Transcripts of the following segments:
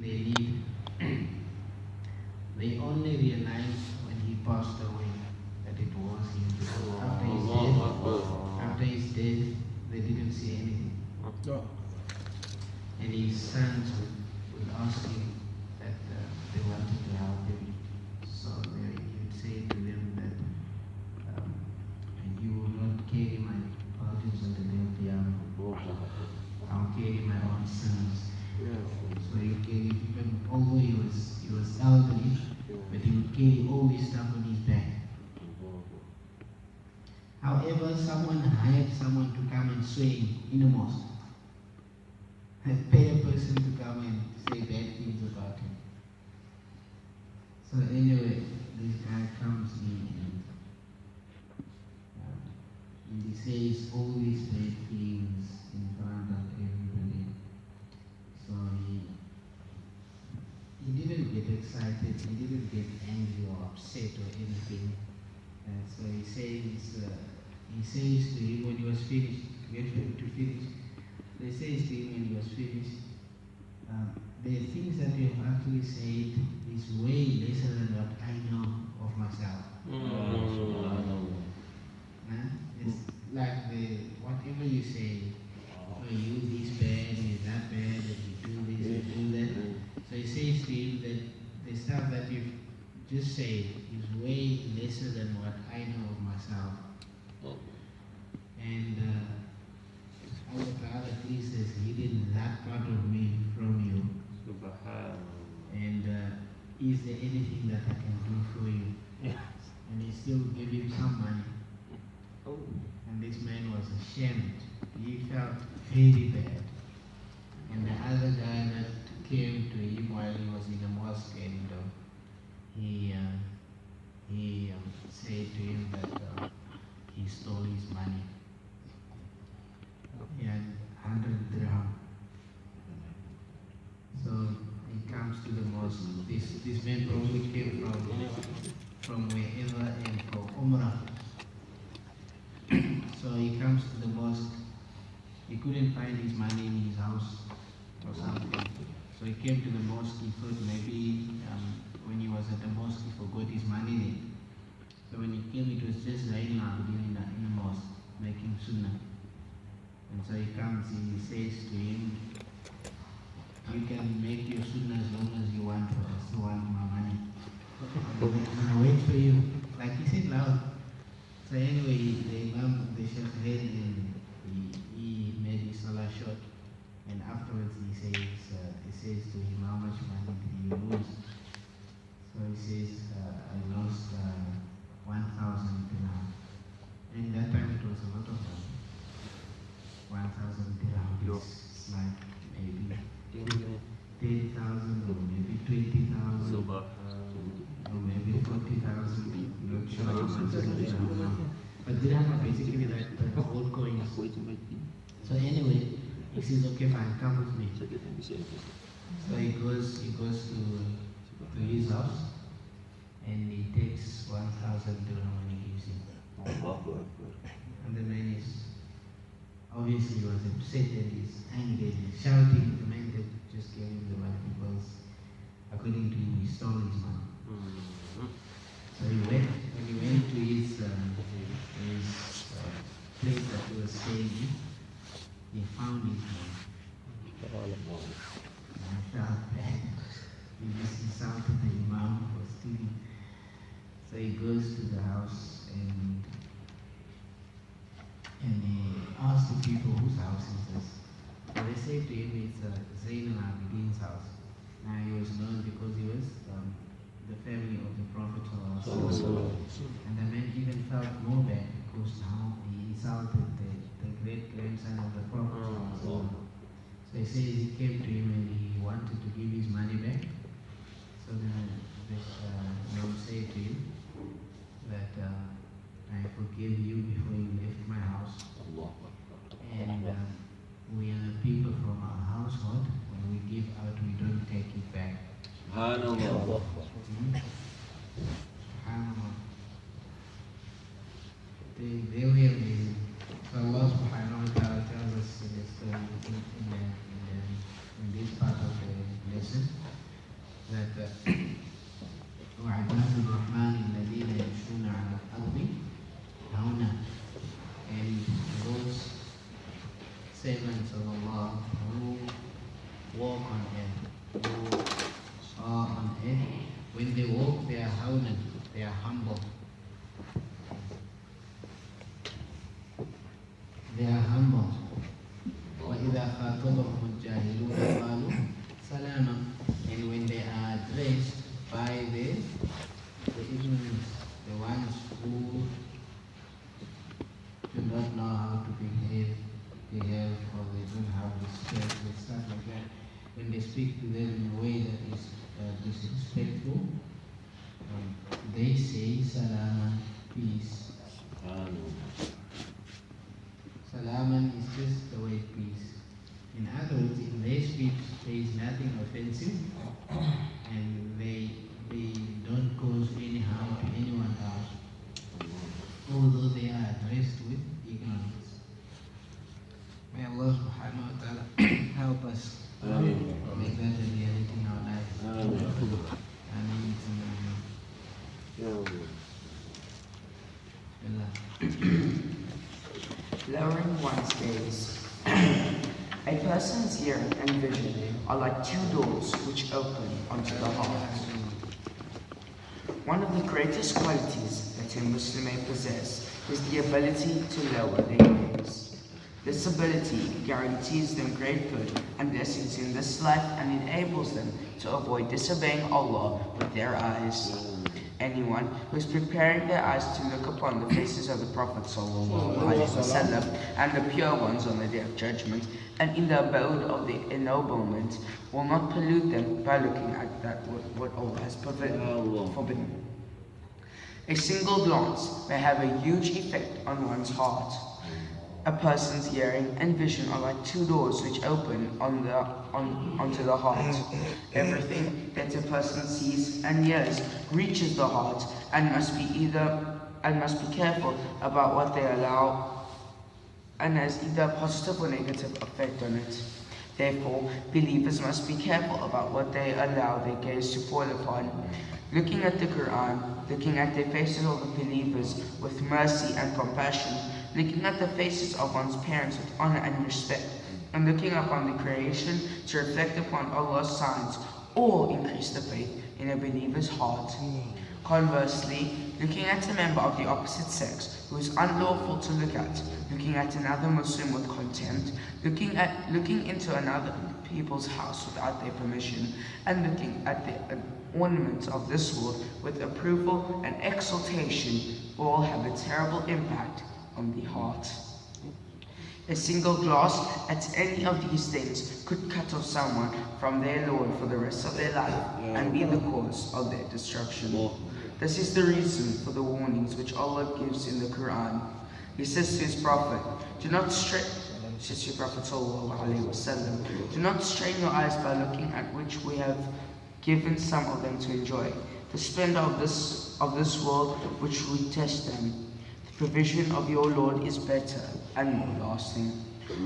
They need, they only realized when he passed away that it was him. After his death, they didn't see anything. And his sons would ask him that they wanted to help him. So he would say to them that you will not carry my burdens on the day of the hour. I'll carry my own sins. So he carried, even although he was elderly, but he would carry all this stuff on his back. However, someone hired someone to come and sway in the mosque. Pay a person to come and say bad things about him. So anyway, this guy comes in and he says all these bad things in front of everybody. So he didn't get excited, he didn't get angry or upset or anything. So he says to him when he was finished, get him to finish. So he says to him when he was finished, the things that you have actually said is way lesser than what I know of myself. It's like whatever you say, you this bad, you that bad, that you do this, you do that. So he says to him that the stuff that you've just said is way lesser than what I know of myself. And Allah Ta'ala has hidden that part of me from you. And is there anything that I can do for you? And he still gave him some money. And this man was ashamed. He felt very bad. And the other guy that came to him while he was in the mosque, and he said to him that he stole his money. He had 100 dirham. So he comes to the mosque. This man probably came from wherever and for Umrah. So he comes to the mosque. He couldn't find his money in his house or something. So he came to the mosque. He thought maybe when he was at the mosque, he forgot his money there. So when he came, it was just lying out in the mosque, making sunnah. And so he comes, he says to him, you can make your sunnah as long as you want, but I still want my money. I'm going to wait for you. Like he said loud. So anyway, the Imam, the Sheikh heard and he made his salah short. And afterwards he says to him, how much money did you lose? So he says, I lost 1,000 dirham. And that time it was a lot of money. 1,000 dirham is like maybe 10,000 or maybe 20,000 or maybe 40,000. Not sure how much is dirham now. But dirham are basically like old coins. So anyway, he says, okay, fine, come with me. So he goes to his house and he takes 1,000 dirham and he gives him. And the man is, obviously he was upset and he's angry and he's shouting. The man that just gave him the money because according to him he stole his money. So when he went to his place that he was staying in, he found his money. And I felt bad. He just insulted the Imam for stealing. So he goes to the house and he asked the people whose house is this. So they said to him it's Zain al-Abidin's house. Now he was known because he was the family of the Prophet. And the man even felt more bad because now he insulted the great-grandson of the Prophet. So he says he came to him and he wanted to give his money back. So then this man said to him that I forgive you before you left my house. And we are the people from our household. When we give out, we don't take it back. Subhanallah. They were amazing. So Allah subhanahu wa ta'ala tells us in this part of the lesson that وعباد الرحمن الذين يمشون على الأرض هونا, and those servants of Allah who walk on earth, who are on earth, when they walk they are hawnan, they are humble. They are humble. وَإِذَا خَاطَبَهُمُ الْجَاهِلُونَ قَالُوا سَلَامًا. And when they are addressed by the ignorant, the ones who do not know how to behave, or they don't have respect, and stuff like that, when they speak to them in a way that is disrespectful, they say Salaman, peace. Salaman is just the word peace. In other words, in their speech there is nothing offensive, and they don't cause any harm to anyone else, although they are addressed with ignorance. May Allah subhanahu wa ta'ala help us make that a reality in our lives. Lowering one's gaze. A person's hearing and vision are like two doors which open onto the heart. One of the greatest qualities that a Muslim may possess is the ability to lower their gaze. This ability guarantees them great good and blessings in this life and enables them to avoid disobeying Allah with their eyes. Anyone who is preparing their eyes to look upon the faces of the Prophet ﷺ and the pure ones on the Day of Judgment and in the abode of the ennoblement will not pollute them by looking at that what Allah has forbidden. A single glance may have a huge effect on one's heart. A person's hearing and vision are like two doors which open onto the heart. Everything that a person sees and hears reaches the heart and must be careful about what they allow and has either a positive or negative effect on it. Therefore, believers must be careful about what they allow their gaze to fall upon. Looking at the Quran, looking at the faces of the believers with mercy and compassion, looking at the faces of one's parents with honor and respect, and looking upon the creation to reflect upon Allah's signs, all increase the faith in a believer's heart. Conversely, looking at a member of the opposite sex who is unlawful to look at, looking at another Muslim with contempt, looking into another people's house without their permission, and looking at the ornaments of this world with approval and exaltation, all have a terrible impact on the heart. A single glance at any of these things could cut off someone from their Lord for the rest of their life and be the cause of their destruction. This is the reason for the warnings which Allah gives in the Quran. He says to His Prophet, do not strain your eyes by looking at which we have given some of them to enjoy, the splendor of this world which we test them. The provision of your Lord is better and more lasting.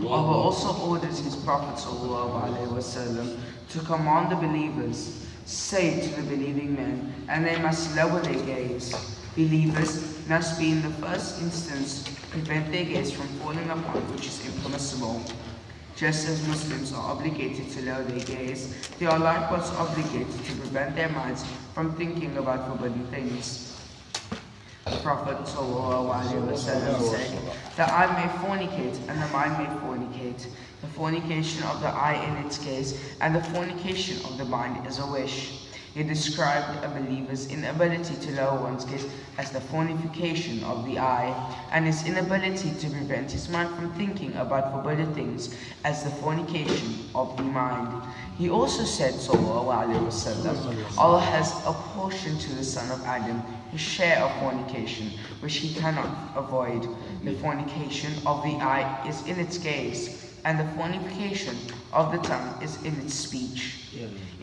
Allah also orders His Prophet ﷺ to command the believers, say to the believing men, and they must lower their gaze. Believers must be in the first instance prevent their gaze from falling upon which is impermissible. Just as Muslims are obligated to lower their gaze, they are likewise obligated to prevent their minds from thinking about forbidden things. The Prophet ﷺ said, the eye may fornicate and the mind may fornicate. The fornication of the eye in its gaze and the fornication of the mind is a wish. He described a believer's inability to lower one's gaze as the fornication of the eye, and his inability to prevent his mind from thinking about forbidden things as the fornication of the mind. He also said, ﷺ, Allah has apportioned to the son of Adam his share of fornication, which he cannot avoid. The fornication of the eye is in its gaze, and the fornication of the tongue is in its speech.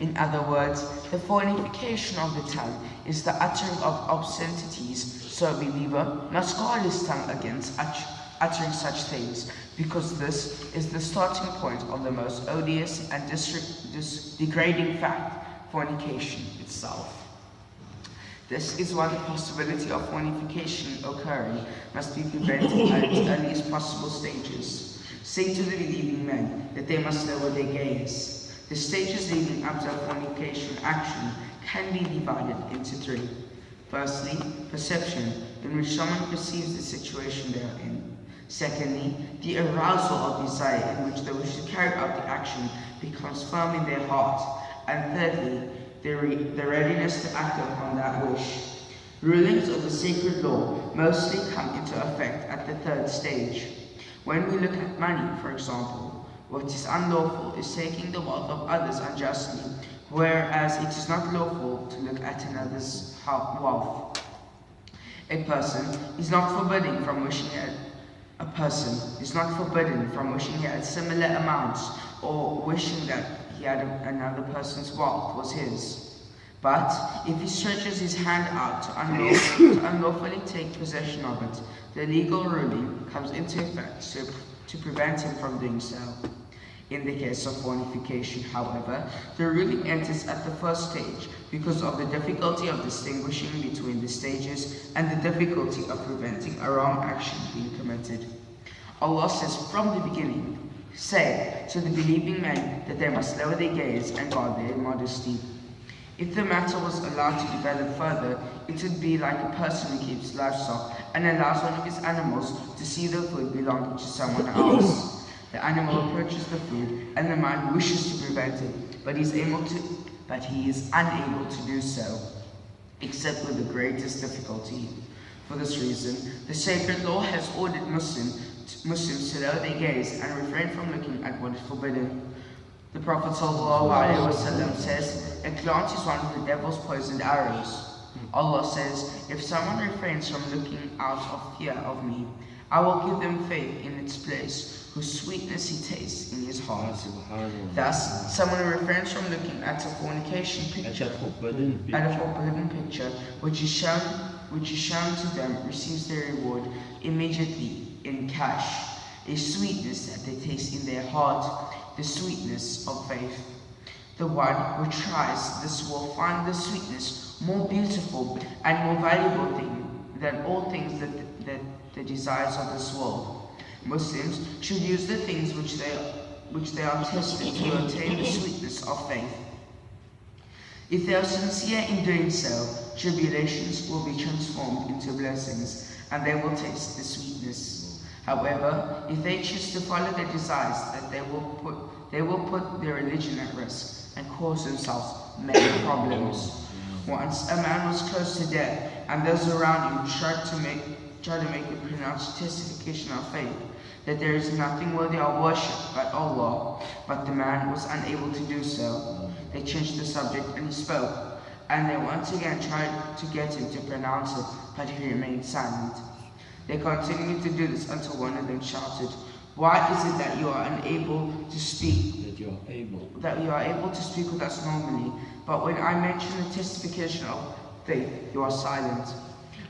In other words, the fornication of the tongue is the uttering of obscenities, so a believer must guard his tongue against uttering such things, because this is the starting point of the most odious and degrading fact. fornication itself. This is why the possibility of fornication occurring must be prevented at its earliest possible stages. Say to the believing men that they must lower their gaze. The stages leading up to a fornication action can be divided into three. Firstly, perception, in which someone perceives the situation they are in. Secondly, the arousal of desire, in which the wish to carry out the action becomes firm in their heart. And thirdly, the readiness to act upon that wish. Rulings of the sacred law mostly come into effect at the third stage. When we look at money, for example, what is unlawful is taking the wealth of others unjustly, whereas it is not lawful to look at another's wealth. A person is not forbidden from wishing at similar amounts or wishing that he had another person's wealth was his. But if he stretches his hand out to unlawfully take possession of it, the legal ruling comes into effect to prevent him from doing so. In the case of fornication, however, the ruling enters at the first stage because of the difficulty of distinguishing between the stages and the difficulty of preventing a wrong action being committed. Allah says from the beginning, "Say to the believing men that they must lower their gaze and guard their modesty." If the matter was allowed to develop further, it would be like a person who keeps livestock and allows one of his animals to see the food belonging to someone else. The animal approaches the food and the man wishes to prevent it, but he is unable to do so, except with the greatest difficulty. For this reason, the sacred law has ordered Muslims to lower their gaze and refrain from looking at what is forbidden. The Prophet ﷺ says, "A glance is one of the devil's poisoned arrows." Allah says, "If someone refrains from looking out of fear of me, I will give them faith in its place, whose sweetness he tastes in his heart." Thus, someone who refrains from looking at a fornication picture, which is shown to them, receives their reward immediately in cash, a sweetness that they taste in their heart, the sweetness of faith. The one who tries this will find the sweetness more beautiful and more valuable than all things that the desires of this world. Muslims should use the things which they are tested to attain the sweetness of faith. If they are sincere in doing so, tribulations will be transformed into blessings, and they will taste the sweetness. However, if they choose to follow their desires, that they will put their religion at risk and cause themselves many problems. Once a man was close to death, and those around him tried to make him pronounce testification of faith that there is nothing worthy of worship but Allah, but the man was unable to do so. They changed the subject and he spoke, and they once again tried to get him to pronounce it, but he remained silent. They continued to do this until one of them shouted, "Why is it that you are unable to speak? That you are able to speak with us normally, but when I mention the testification of faith, you are silent."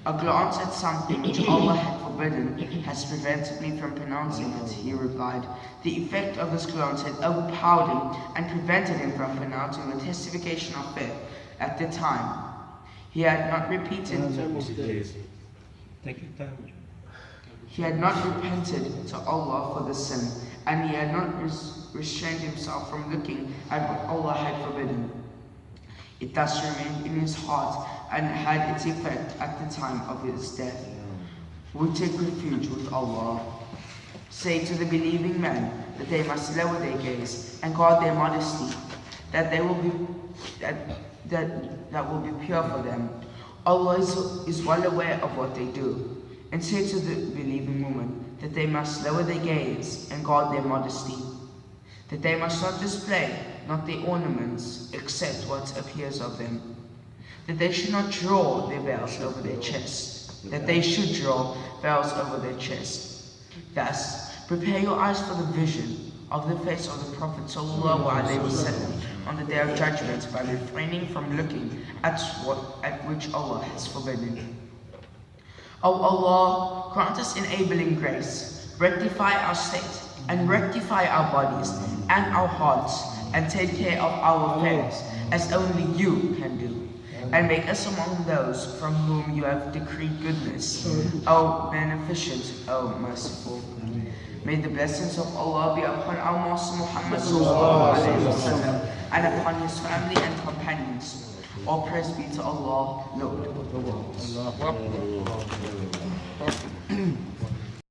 A glance at something which Allah had forbidden has prevented me from pronouncing it, he replied. The effect of this glance had overpowered him and prevented him from pronouncing the testification of faith at the time. He had not repented to Allah for the sin, and he had not restrained himself from looking at what Allah had forbidden. It thus remained in his heart and had its effect at the time of his death. We take refuge with Allah. Say to the believing men that they must lower their gaze and guard their modesty, that will be pure for them. Allah is well aware of what they do. And say to the believing women that they must lower their gaze and guard their modesty, that they must not display not their ornaments except what appears of them, that they should not draw their veils over their chest, that they should draw veils over their chest. Thus, prepare your eyes for the vision of the face of the Prophet ﷺ on the Day of Judgment by refraining from looking at which Allah has forbidden. O Allah, grant us enabling grace, rectify our state, and rectify our bodies and our hearts, and take care of our affairs as only you can do. And make us among those from whom you have decreed goodness, O beneficent, O merciful. May the blessings of Allah be upon our Master Muhammad and upon his family and companions. All praise be to Allah, Lord of the worlds.